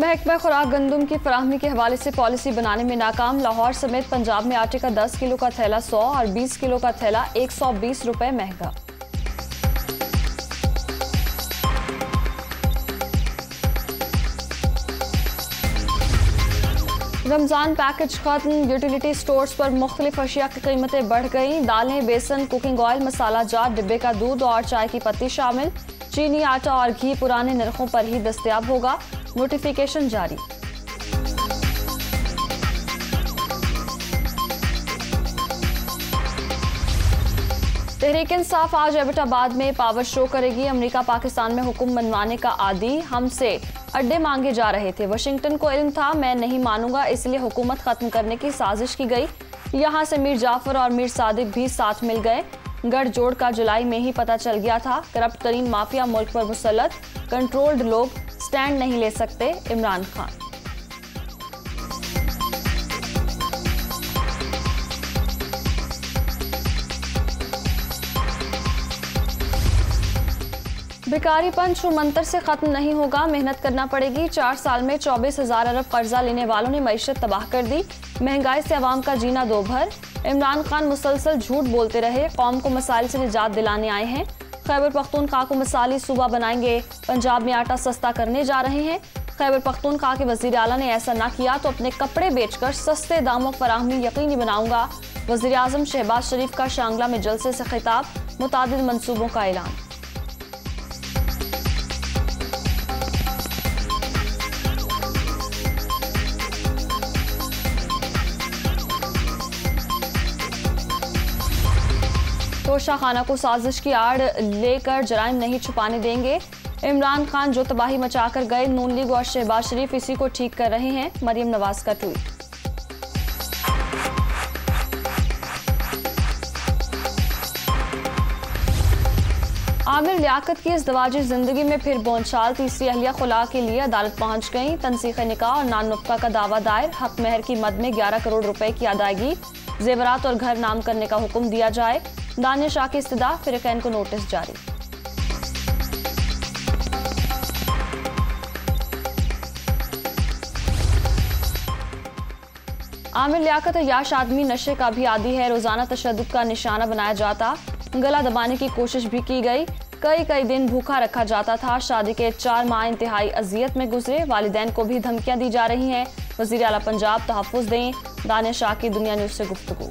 महकमा खुराक गंदम की फराहमी के हवाले से पॉलिसी बनाने में नाकाम। लाहौर समेत पंजाब में आटे का 10 किलो का थैला 100 और 20 किलो का थैला 120 रुपए महंगा। रमजान पैकेज खत्म। यूटिलिटी स्टोर्स पर मुख्तलिफ अशिया की कीमतें बढ़ गईं। दालें, बेसन, कुकिंग ऑयल, मसाला जात, डिब्बे का दूध और चाय की पत्ती शामिल। चीनी, आटा और घी पुराने नरखों पर ही दस्तयाब होगा। नोटिफिकेशन जारी। तहरीक इंसाफ आज एबटाबाद में पावर शो करेगी। अमेरिका पाकिस्तान में हुक्म मनवाने का आदी। हमसे अड्डे मांगे जा रहे थे, वाशिंगटन को इल्म था, मैं नहीं मानूंगा, इसलिए हुकूमत खत्म करने की साजिश की गई। यहां से मीर जाफर और मीर सादिक भी साथ मिल गए। गठजोड़ का जुलाई में ही पता चल गया था। करप्ट तरीन माफिया मुल्क पर मुसल्लत, कंट्रोल्ड लोग स्टैंड नहीं ले सकते। इमरान खान। भिखारीपन छूमंतर से खत्म नहीं होगा, मेहनत करना पड़ेगी। 4 साल में 24,000 अरब कर्जा लेने वालों ने मईशत तबाह कर दी। महंगाई से अवाम का जीना दो भर। इमरान खान मुसलसल झूठ बोलते रहे, कौम को मसाइल से निजात दिलाने आए हैं। खैबर पख्तूनख्वा को मिसाली सूबा बनाएंगे। पंजाब में आटा सस्ता करने जा रहे हैं। खैबर पख्तूनख्वा के वजीर आला ने ऐसा ना किया तो अपने कपड़े बेचकर सस्ते दामों फराहमी यकीनी बनाऊंगा। वजीर आजम शहबाज शरीफ का शांगला में जलसे से खिताब, मुतादिद मंसूबों का ऐलान। तोशा खाना को साजिश की आड़ लेकर जराइम नहीं छुपाने देंगे। इमरान खान जो तबाही मचाकर गए, नून लीग और शहबाज शरीफ इसी को ठीक कर रहे हैं। मरियम नवाज का ट्वीट। आमिर लियाकत की इज़्दवाजी जिंदगी में फिर बोलचाल। तीसरी अहलिया खुला के लिए अदालत पहुंच गई। तनसीख निकाह और नान नुक्ता का दावा दायर। हक महर की मद में 11 करोड़ रुपए की अदायगी। जेवरात और घर नाम करने का हुक्म दिया जाए। दानिया शाह की इस्तदा, फिरकैन को नोटिस जारी। आमिर लियाकत और याश आदमी नशे का भी आदी है। रोजाना तशद्दुद का निशाना बनाया जाता, गला दबाने की कोशिश भी की गई। कई दिन भूखा रखा जाता था। शादी के 4 माह इंतहाई अजियत में गुजरे। वालिदैन को भी धमकियां दी जा रही हैं। वजीर आला पंजाब तहफ़्फ़ुज़ दें। दानिया शाह की दुनिया न्यूज़ से गुफ्तगू।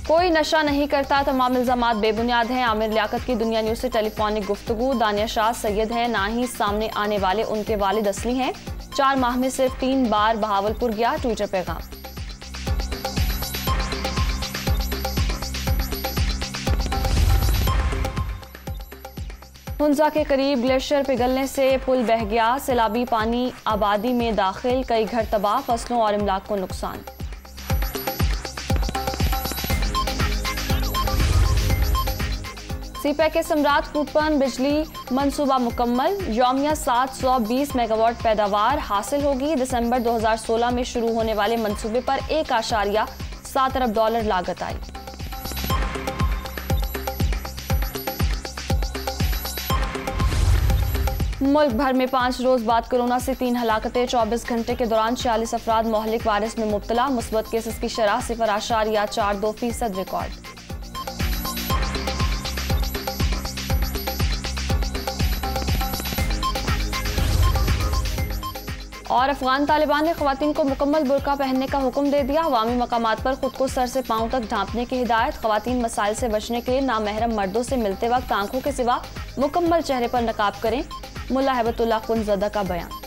कोई नशा नहीं करता, तमाम इल्जामात बेबुनियाद हैं। आमिर लियाकत की दुनिया न्यूज़ से टेलीफोनिक गुफ्तगू। दानिया शाह सैयद हैं, ना ही सामने आने वाले उनके वालिद असली हैं। 4 माह में सिर्फ 3 बार बहावलपुर गया। ट्विटर पैगाम। हुंजा के करीब ग्लेशियर पिघलने से पुल बह गया। सैलाबी पानी आबादी में दाखिल, कई घर तबाह, फसलों और इमलाक को नुकसान। सीपैक के सम्राट कूपन बिजली मंसूबा मुकम्मल। यौमिया 720 मेगावाट पैदावार हासिल होगी। दिसंबर 2016 में शुरू होने वाले मंसूबे पर $1.7 अरब लागत आई। मुल्क भर में 5 रोज बाद कोरोना से 3 हलाकतें। 24 घंटे के दौरान 46 अफराद मोहलिक वायरस में मुब्तला। मुस्बत केसेस की शरह 0.42% रिकॉर्ड। और अफगान तालिबान ने ख्वातीन को मुकम्मल बुर्का पहनने का हुक्म दे दिया। अवामी मकामात पर खुद को सर से पांव तक ढांपने की हिदायत। ख्वातीन मसाइल से बचने के लिए नामहरम मर्दों से मिलते वक्त आंखों के सिवा मुकम्मल चेहरे पर नकाब करें। मुल्ला हैबतुल्लाह खुंजदा का बयान।